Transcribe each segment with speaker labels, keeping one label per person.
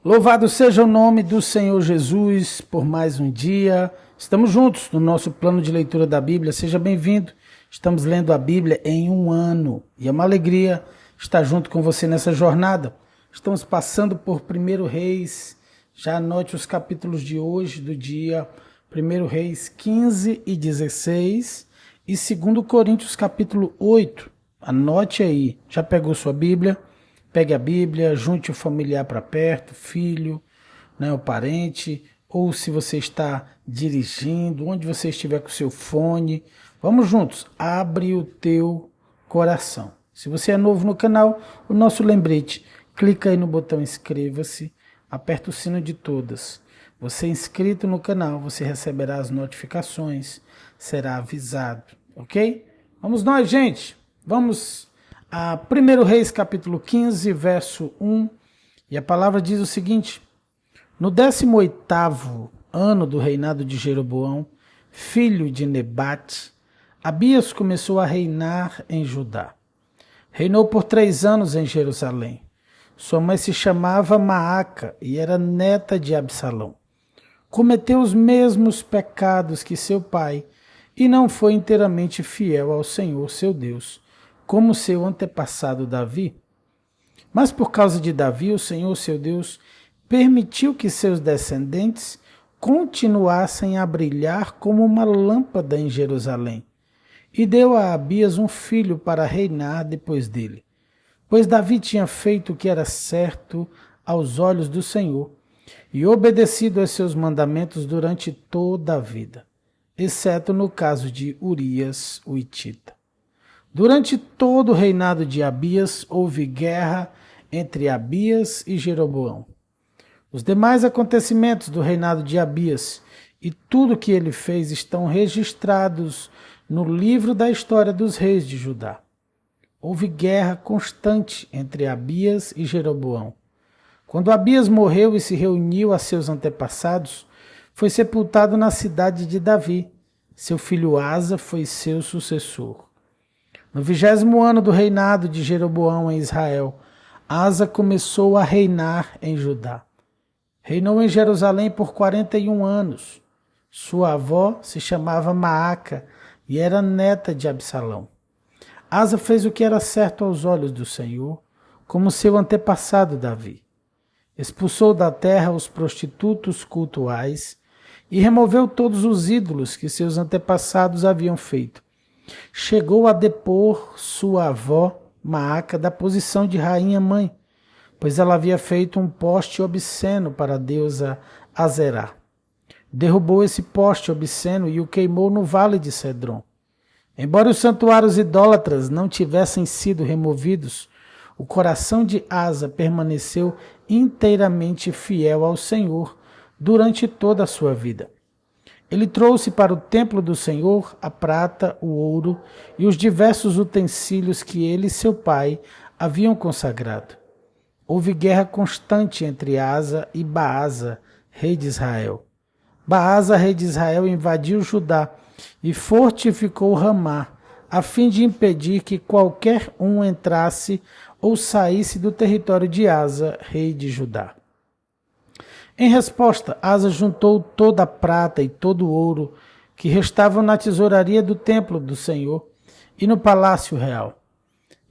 Speaker 1: Louvado seja o nome do Senhor Jesus por mais um dia. Estamos juntos no nosso plano de leitura da Bíblia. Seja bem-vindo. Estamos lendo a Bíblia em um ano e é uma alegria estar junto com você nessa jornada. Estamos passando por 1 Reis. Já anote os capítulos de hoje, do dia 1 Reis 15 e 16 e 2 Coríntios capítulo 8. Anote aí. Já pegou sua Bíblia? Pegue a Bíblia, junte o familiar para perto, filho, o parente, ou se você está dirigindo, onde você estiver com o seu fone. Vamos juntos, abre o teu coração. Se você é novo no canal, o nosso lembrete, clica aí no botão inscreva-se, aperta o sino de todas. Você é inscrito no canal, você receberá as notificações, será avisado, ok? Vamos nós, gente, vamos a 1 Reis capítulo 15, verso 1, e a palavra diz o seguinte: no 18º ano do reinado de Jeroboão, filho de Nebate, Abias começou a reinar em Judá. Reinou por 3 anos em Jerusalém. Sua mãe se chamava Maaca e era neta de Absalão. Cometeu os mesmos pecados que seu pai e não foi inteiramente fiel ao Senhor, seu Deus, como seu antepassado Davi. Mas por causa de Davi, o Senhor, seu Deus, permitiu que seus descendentes continuassem a brilhar como uma lâmpada em Jerusalém, e deu a Abias um filho para reinar depois dele. Pois Davi tinha feito o que era certo aos olhos do Senhor, e obedecido aos seus mandamentos durante toda a vida, exceto no caso de Urias, o hitita. Durante todo o reinado de Abias, houve guerra entre Abias e Jeroboão. Os demais acontecimentos do reinado de Abias e tudo o que ele fez estão registrados no livro da história dos reis de Judá. Houve guerra constante entre Abias e Jeroboão. Quando Abias morreu e se reuniu a seus antepassados, foi sepultado na cidade de Davi. Seu filho Asa foi seu sucessor. No 20º ano do reinado de Jeroboão em Israel, Asa começou a reinar em Judá. Reinou em Jerusalém por 41 anos. Sua avó se chamava Maaca e era neta de Absalão. Asa fez o que era certo aos olhos do Senhor, como seu antepassado Davi. Expulsou da terra os prostitutos cultuais e removeu todos os ídolos que seus antepassados haviam feito. Chegou a depor sua avó, Maaca, da posição de rainha-mãe, pois ela havia feito um poste obsceno para a deusa Azerá. Derrubou esse poste obsceno e o queimou no vale de Cedron. Embora os santuários idólatras não tivessem sido removidos, o coração de Asa permaneceu inteiramente fiel ao Senhor durante toda a sua vida. Ele trouxe para o templo do Senhor a prata, o ouro e os diversos utensílios que ele e seu pai haviam consagrado. Houve guerra constante entre Asa e Baasa, rei de Israel. Baasa, rei de Israel, invadiu Judá e fortificou Ramá, a fim de impedir que qualquer um entrasse ou saísse do território de Asa, rei de Judá. Em resposta, Asa juntou toda a prata e todo o ouro que restavam na tesouraria do templo do Senhor e no palácio real.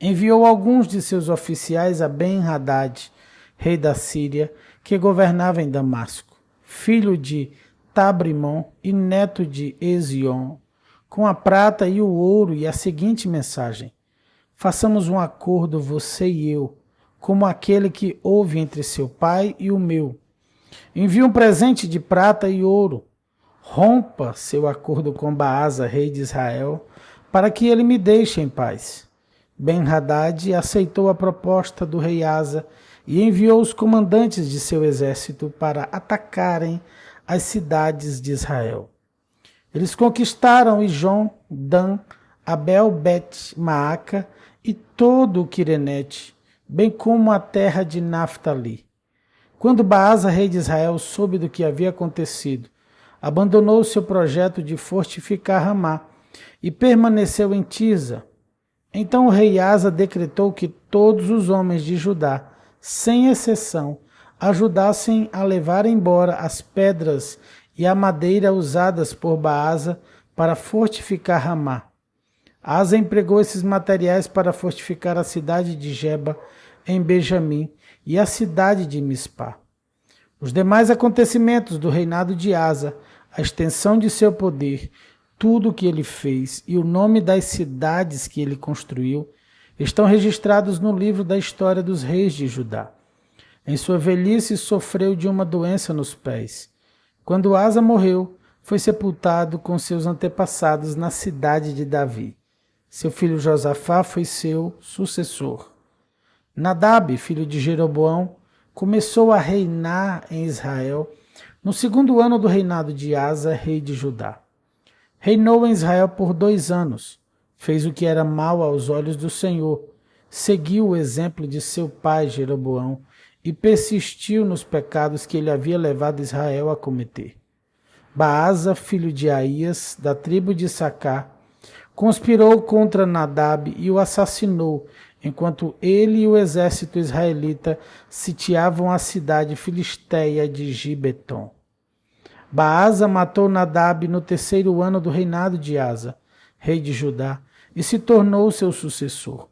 Speaker 1: Enviou alguns de seus oficiais a Ben-Hadad, rei da Síria, que governava em Damasco, filho de Tabrimon e neto de Ezion, com a prata e o ouro e a seguinte mensagem: façamos um acordo, você e eu, como aquele que houve entre seu pai e o meu. Envie um presente de prata e ouro. Rompa seu acordo com Baasa, rei de Israel, para que ele me deixe em paz. Ben-Hadad aceitou a proposta do rei Asa e enviou os comandantes de seu exército para atacarem as cidades de Israel. Eles conquistaram Ijon, Dan, Abel-Bet-Maaca e todo o Quirenete, bem como a terra de Naftali. Quando Baasa, rei de Israel, soube do que havia acontecido, abandonou seu projeto de fortificar Ramá e permaneceu em Tisa. Então o rei Asa decretou que todos os homens de Judá, sem exceção, ajudassem a levar embora as pedras e a madeira usadas por Baasa para fortificar Ramá. Asa empregou esses materiais para fortificar a cidade de Geba, em Benjamim, e a cidade de Mispá. Os demais acontecimentos do reinado de Asa, a extensão de seu poder, tudo o que ele fez e o nome das cidades que ele construiu, estão registrados no livro da história dos reis de Judá. Em sua velhice sofreu de uma doença nos pés. Quando Asa morreu, foi sepultado com seus antepassados na cidade de Davi. Seu filho Josafá foi seu sucessor. Nadab, filho de Jeroboão, começou a reinar em Israel no segundo ano do reinado de Asa, rei de Judá. Reinou em Israel por 2 anos. Fez o que era mal aos olhos do Senhor. Seguiu o exemplo de seu pai Jeroboão e persistiu nos pecados que ele havia levado Israel a cometer. Baasa, filho de Aías, da tribo de Sacar, conspirou contra Nadab e o assassinou, enquanto ele e o exército israelita sitiavam a cidade filisteia de Gibeton. Baasa matou Nadab no 3º ano do reinado de Asa, rei de Judá, e se tornou seu sucessor.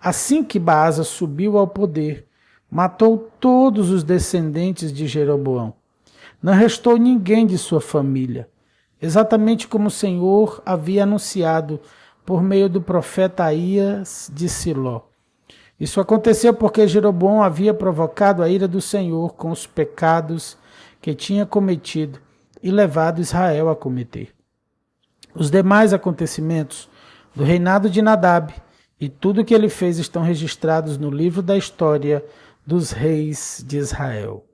Speaker 1: Assim que Baasa subiu ao poder, matou todos os descendentes de Jeroboão. Não restou ninguém de sua família, exatamente como o Senhor havia anunciado por meio do profeta Aías de Siló. Isso aconteceu porque Jeroboão havia provocado a ira do Senhor com os pecados que tinha cometido e levado Israel a cometer. Os demais acontecimentos do reinado de Nadab e tudo o que ele fez estão registrados no livro da história dos reis de Israel.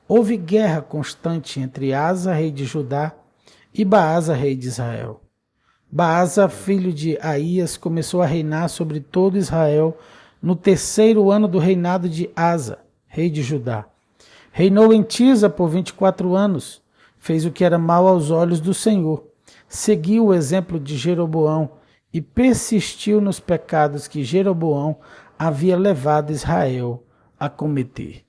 Speaker 1: Houve guerra constante entre Asa, rei de Judá, e Baasa, rei de Israel. Baasa, filho de Aías, começou a reinar sobre todo Israel no 3º ano do reinado de Asa, rei de Judá. Reinou em Tisa por 24 anos, fez o que era mal aos olhos do Senhor, seguiu o exemplo de Jeroboão e persistiu nos pecados que Jeroboão havia levado Israel a cometer.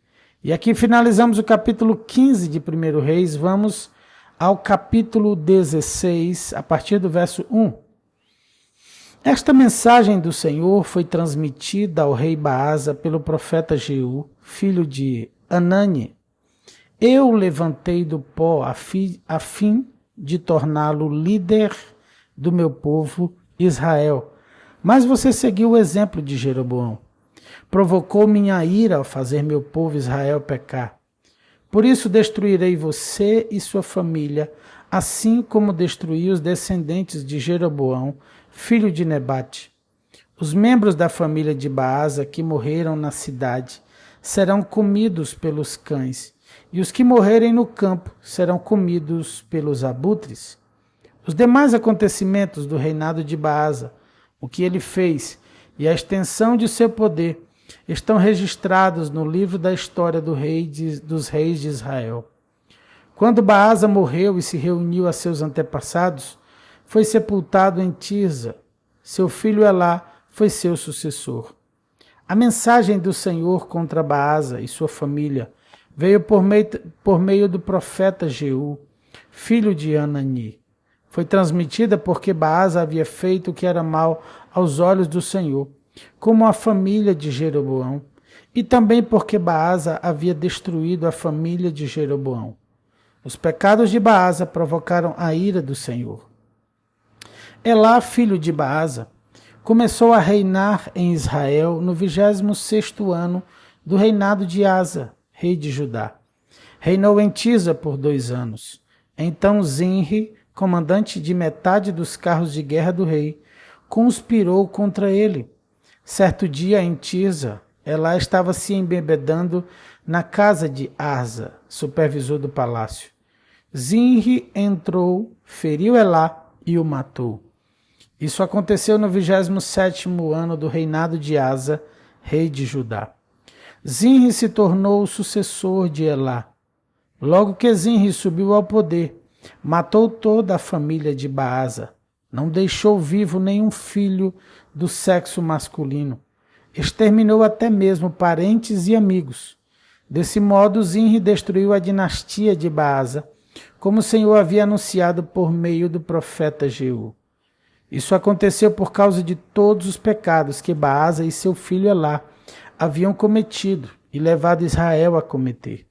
Speaker 1: E aqui finalizamos o capítulo 15 de 1 Reis, vamos ao capítulo 16, a partir do verso 1. Esta mensagem do Senhor foi transmitida ao rei Baasa pelo profeta Jeú, filho de Anani. Eu o levantei do pó a fim de torná-lo líder do meu povo Israel. Mas você seguiu o exemplo de Jeroboão. Provocou minha ira ao fazer meu povo Israel pecar. Por isso destruirei você e sua família, assim como destruí os descendentes de Jeroboão, filho de Nebate. Os membros da família de Baasa que morreram na cidade serão comidos pelos cães, e os que morrerem no campo serão comidos pelos abutres. Os demais acontecimentos do reinado de Baasa, o que ele fez e a extensão de seu poder, estão registrados no livro da história dos reis de Israel. Quando Baasa morreu e se reuniu a seus antepassados, foi sepultado em Tirza. Seu filho Elá foi seu sucessor. A mensagem do Senhor contra Baasa e sua família veio por meio do profeta Jeú, filho de Anani. Foi transmitida porque Baasa havia feito o que era mal aos olhos do Senhor, como a família de Jeroboão, e também porque Baasa havia destruído a família de Jeroboão. Os pecados de Baasa provocaram a ira do Senhor. Elá, filho de Baasa, começou a reinar em Israel no 26º ano do reinado de Asa, rei de Judá. Reinou em Tisa por 2 anos. Então Zinri, comandante de metade dos carros de guerra do rei, conspirou contra ele. Certo dia em Tirza, Elá estava se embebedando na casa de Arza, supervisor do palácio. Zinri entrou, feriu Elá e o matou. Isso aconteceu no 27º ano do reinado de Asa, rei de Judá. Zinri se tornou o sucessor de Elá. Logo que Zinri subiu ao poder, matou toda a família de Baasa. Não deixou vivo nenhum filho do sexo masculino. Exterminou até mesmo parentes e amigos. Desse modo, Zinri destruiu a dinastia de Baasa, como o Senhor havia anunciado por meio do profeta Jeú. Isso aconteceu por causa de todos os pecados que Baasa e seu filho Elá haviam cometido e levado Israel a cometer.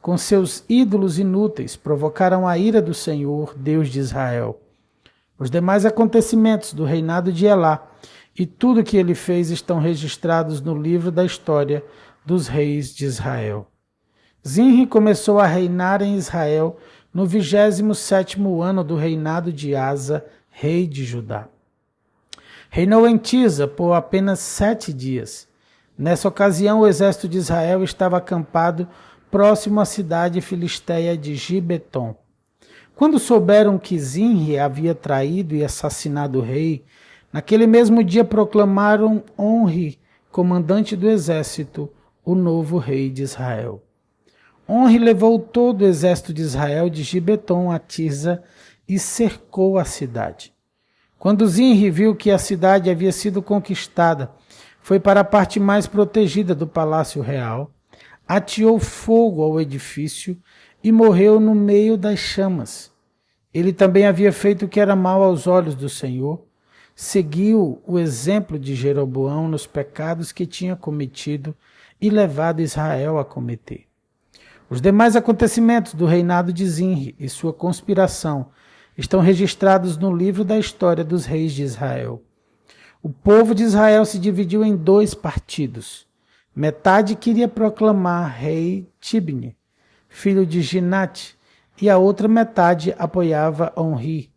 Speaker 1: Com seus ídolos inúteis, provocaram a ira do Senhor, Deus de Israel. Os demais acontecimentos do reinado de Elá e tudo que ele fez estão registrados no livro da história dos reis de Israel. Zinri começou a reinar em Israel no 27º ano do reinado de Asa, rei de Judá. Reinou em Tisa por apenas 7 dias. Nessa ocasião, o exército de Israel estava acampado próximo à cidade filisteia de Gibeton. Quando souberam que Zinri havia traído e assassinado o rei, naquele mesmo dia proclamaram Onri, comandante do exército, o novo rei de Israel. Onri levou todo o exército de Israel de Gibeton a Tisa e cercou a cidade. Quando Zinri viu que a cidade havia sido conquistada, foi para a parte mais protegida do palácio real, ateou fogo ao edifício e morreu no meio das chamas. Ele também havia feito o que era mal aos olhos do Senhor, seguiu o exemplo de Jeroboão nos pecados que tinha cometido e levado Israel a cometer. Os demais acontecimentos do reinado de Zinri e sua conspiração estão registrados no livro da história dos reis de Israel. O povo de Israel se dividiu em 2 partidos. Metade queria proclamar rei Tibni, filho de Ginate, e a outra metade apoiava Onri.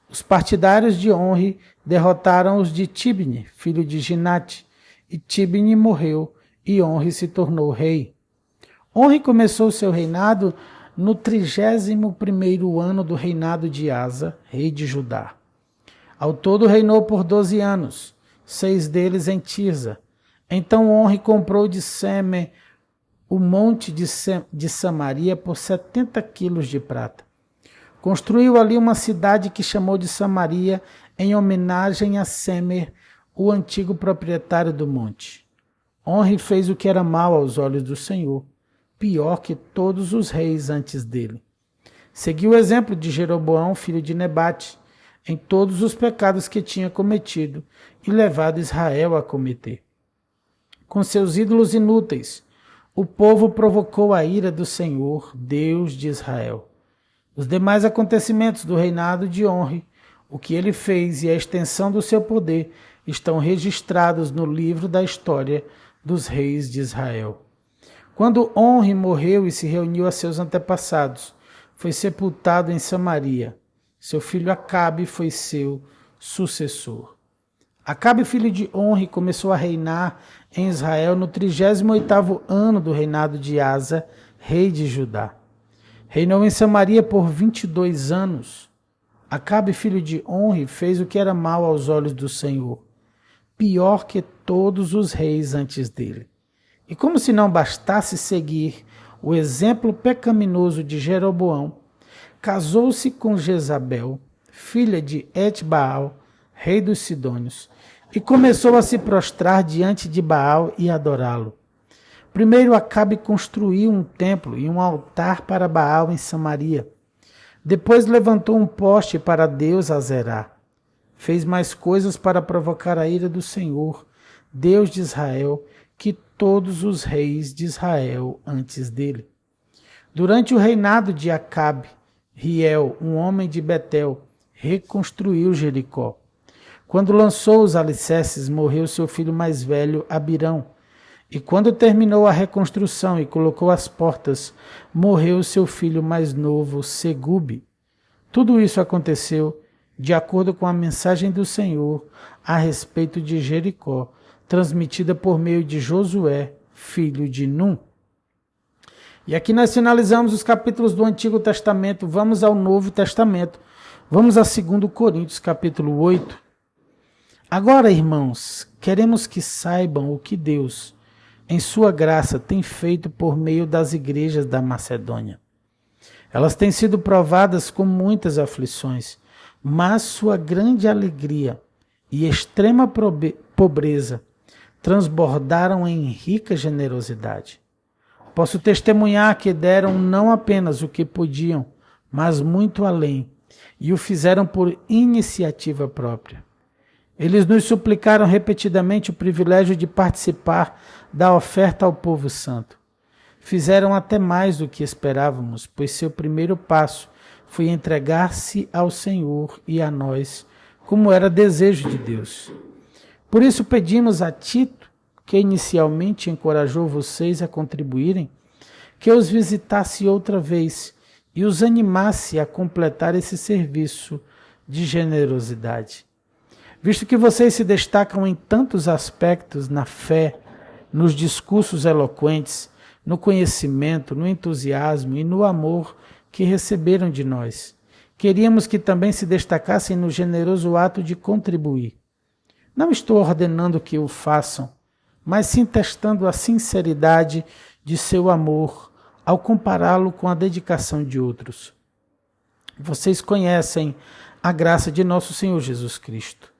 Speaker 1: Os partidários de Onri derrotaram os de Tibni, filho de Ginate, e Tibni morreu e Onri se tornou rei. Onri começou seu reinado no 31º ano do reinado de Asa, rei de Judá. Ao todo reinou por 12 anos, 6 deles em Tirza. Então Onri comprou de Semer o monte de Samaria por 70 quilos de prata. Construiu ali uma cidade que chamou de Samaria em homenagem a Semer, o antigo proprietário do monte. Onri fez o que era mal aos olhos do Senhor, pior que todos os reis antes dele. Seguiu o exemplo de Jeroboão, filho de Nebate, em todos os pecados que tinha cometido e levado Israel a cometer. Com seus ídolos inúteis, o povo provocou a ira do Senhor, Deus de Israel. Os demais acontecimentos do reinado de Onri, o que ele fez e a extensão do seu poder estão registrados no livro da história dos reis de Israel. Quando Onri morreu e se reuniu a seus antepassados, foi sepultado em Samaria. Seu filho Acabe foi seu sucessor. Acabe, filho de Onri, começou a reinar em Israel no 38º ano do reinado de Asa, rei de Judá. Reinou em Samaria por 22 anos. Acabe, filho de Onri, fez o que era mal aos olhos do Senhor, pior que todos os reis antes dele. E como se não bastasse seguir o exemplo pecaminoso de Jeroboão, casou-se com Jezabel, filha de Etbaal, rei dos Sidônios, e começou a se prostrar diante de Baal e adorá-lo. Primeiro Acabe construiu um templo e um altar para Baal em Samaria. Depois levantou um poste para Deus Azerá. Fez mais coisas para provocar a ira do Senhor, Deus de Israel, que todos os reis de Israel antes dele. Durante o reinado de Acabe, Riel, um homem de Betel, reconstruiu Jericó. Quando lançou os alicerces, morreu seu filho mais velho, Abirão. E quando terminou a reconstrução e colocou as portas, morreu seu filho mais novo, Segube. Tudo isso aconteceu de acordo com a mensagem do Senhor a respeito de Jericó, transmitida por meio de Josué, filho de Num. E aqui nós finalizamos os capítulos do Antigo Testamento, vamos ao Novo Testamento. Vamos a 2 Coríntios, capítulo 8. Agora, irmãos, queremos que saibam o que Deus, em sua graça, tem feito por meio das igrejas da Macedônia. Elas têm sido provadas com muitas aflições, mas sua grande alegria e extrema pobreza transbordaram em rica generosidade. Posso testemunhar que deram não apenas o que podiam, mas muito além, e o fizeram por iniciativa própria. Eles nos suplicaram repetidamente o privilégio de participar da oferta ao povo santo. Fizeram até mais do que esperávamos, pois seu primeiro passo foi entregar-se ao Senhor e a nós, como era desejo de Deus. Por isso pedimos a Tito, que inicialmente encorajou vocês a contribuírem, que os visitasse outra vez e os animasse a completar esse serviço de generosidade. Visto que vocês se destacam em tantos aspectos na fé, nos discursos eloquentes, no conhecimento, no entusiasmo e no amor que receberam de nós, queríamos que também se destacassem no generoso ato de contribuir. Não estou ordenando que o façam, mas sim testando a sinceridade de seu amor ao compará-lo com a dedicação de outros. Vocês conhecem a graça de nosso Senhor Jesus Cristo.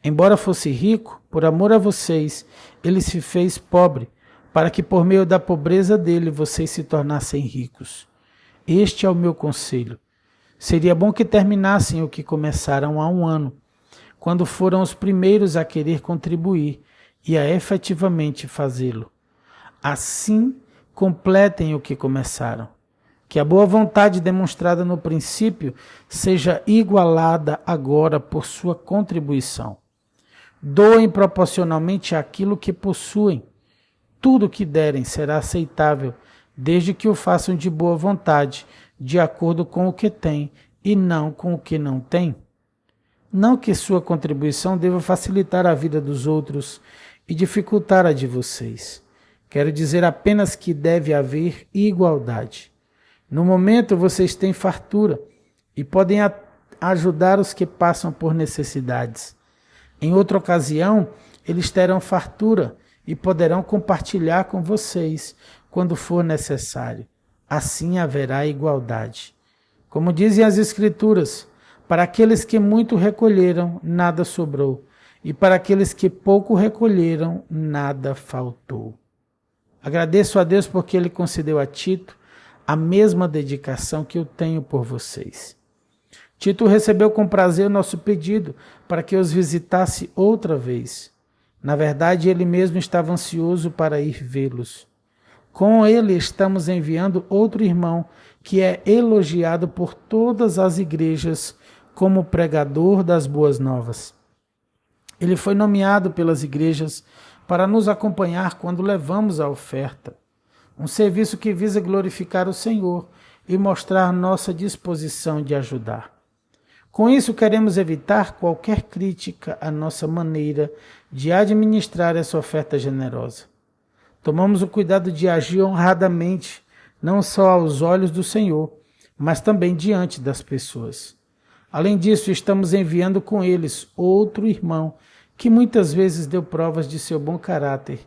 Speaker 1: Embora fosse rico, por amor a vocês, ele se fez pobre, para que por meio da pobreza dele vocês se tornassem ricos. Este é o meu conselho. Seria bom que terminassem o que começaram há um ano, quando foram os primeiros a querer contribuir e a efetivamente fazê-lo. Assim, completem o que começaram. Que a boa vontade demonstrada no princípio seja igualada agora por sua contribuição. Doem proporcionalmente aquilo que possuem. Tudo o que derem será aceitável, desde que o façam de boa vontade, de acordo com o que têm e não com o que não têm. Não que sua contribuição deva facilitar a vida dos outros e dificultar a de vocês. Quero dizer apenas que deve haver igualdade. No momento vocês têm fartura e podem ajudar os que passam por necessidades. Em outra ocasião, eles terão fartura e poderão compartilhar com vocês quando for necessário. Assim haverá igualdade. Como dizem as Escrituras, para aqueles que muito recolheram, nada sobrou, e para aqueles que pouco recolheram, nada faltou. Agradeço a Deus porque Ele concedeu a Tito a mesma dedicação que eu tenho por vocês. Tito recebeu com prazer o nosso pedido para que os visitasse outra vez. Na verdade, ele mesmo estava ansioso para ir vê-los. Com ele estamos enviando outro irmão que é elogiado por todas as igrejas como pregador das boas novas. Ele foi nomeado pelas igrejas para nos acompanhar quando levamos a oferta, um serviço que visa glorificar o Senhor e mostrar nossa disposição de ajudar. Com isso, queremos evitar qualquer crítica à nossa maneira de administrar essa oferta generosa. Tomamos o cuidado de agir honradamente, não só aos olhos do Senhor, mas também diante das pessoas. Além disso, estamos enviando com eles outro irmão que muitas vezes deu provas de seu bom caráter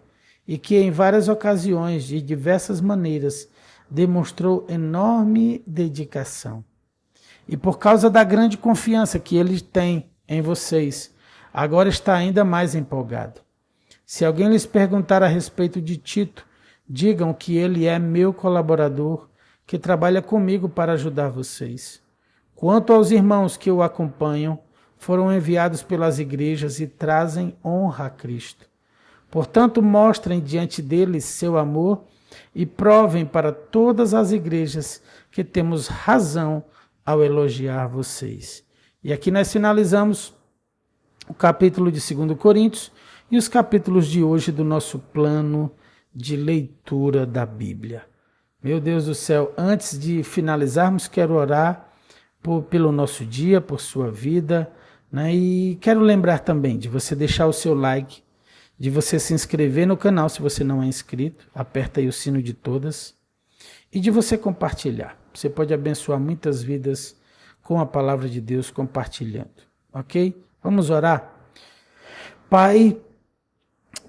Speaker 1: e que em várias ocasiões, de diversas maneiras, demonstrou enorme dedicação. E por causa da grande confiança que ele tem em vocês, agora está ainda mais empolgado. Se alguém lhes perguntar a respeito de Tito, digam que ele é meu colaborador, que trabalha comigo para ajudar vocês. Quanto aos irmãos que o acompanham, foram enviados pelas igrejas e trazem honra a Cristo. Portanto, mostrem diante deles seu amor e provem para todas as igrejas que temos razão ao elogiar vocês. E aqui nós finalizamos o capítulo de 2 Coríntios e os capítulos de hoje do nosso plano de leitura da Bíblia. Meu Deus do céu, antes de finalizarmos, quero orar pelo nosso dia, por sua vida, né? E quero lembrar também de você deixar o seu like, de você se inscrever no canal se você não é inscrito, aperta aí o sino de todas, e de você compartilhar. Você pode abençoar muitas vidas com a palavra de Deus compartilhando, ok? Vamos orar? Pai,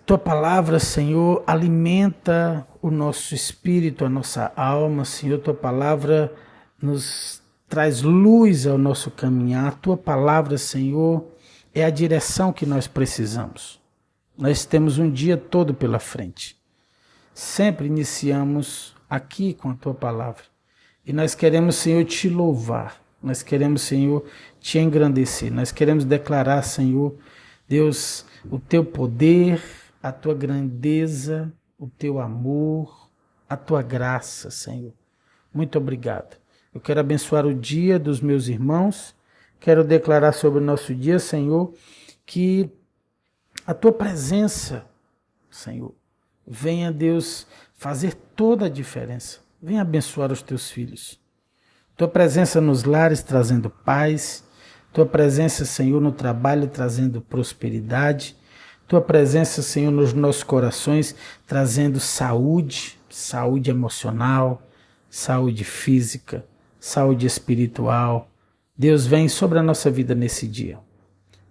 Speaker 1: Tua palavra, Senhor, alimenta o nosso espírito, a nossa alma, Senhor. Tua palavra nos traz luz ao nosso caminhar. Tua palavra, Senhor, é a direção que nós precisamos. Nós temos um dia todo pela frente. Sempre iniciamos aqui com a tua palavra. E nós queremos, Senhor, te louvar. Nós queremos, Senhor, te engrandecer. Nós queremos declarar, Senhor, Deus, o teu poder, a tua grandeza, o teu amor, a tua graça, Senhor. Muito obrigado. Eu quero abençoar o dia dos meus irmãos. Quero declarar sobre o nosso dia, Senhor, que a tua presença, Senhor, venha, Deus, fazer toda a diferença. Venha abençoar os teus filhos. Tua presença nos lares trazendo paz. Tua presença, Senhor, no trabalho trazendo prosperidade. Tua presença, Senhor, nos nossos corações trazendo saúde, saúde emocional, saúde física, saúde espiritual. Deus, vem sobre a nossa vida nesse dia.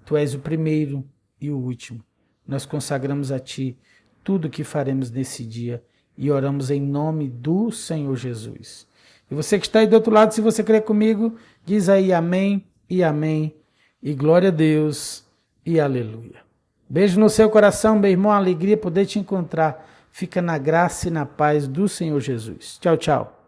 Speaker 1: Tu és o primeiro e o último. Nós consagramos a Ti tudo o que faremos nesse dia e oramos em nome do Senhor Jesus. E você que está aí do outro lado, se você crê comigo, diz aí amém e amém e glória a Deus e aleluia. Beijo no seu coração, meu irmão, alegria poder te encontrar. Fica na graça e na paz do Senhor Jesus. Tchau, tchau.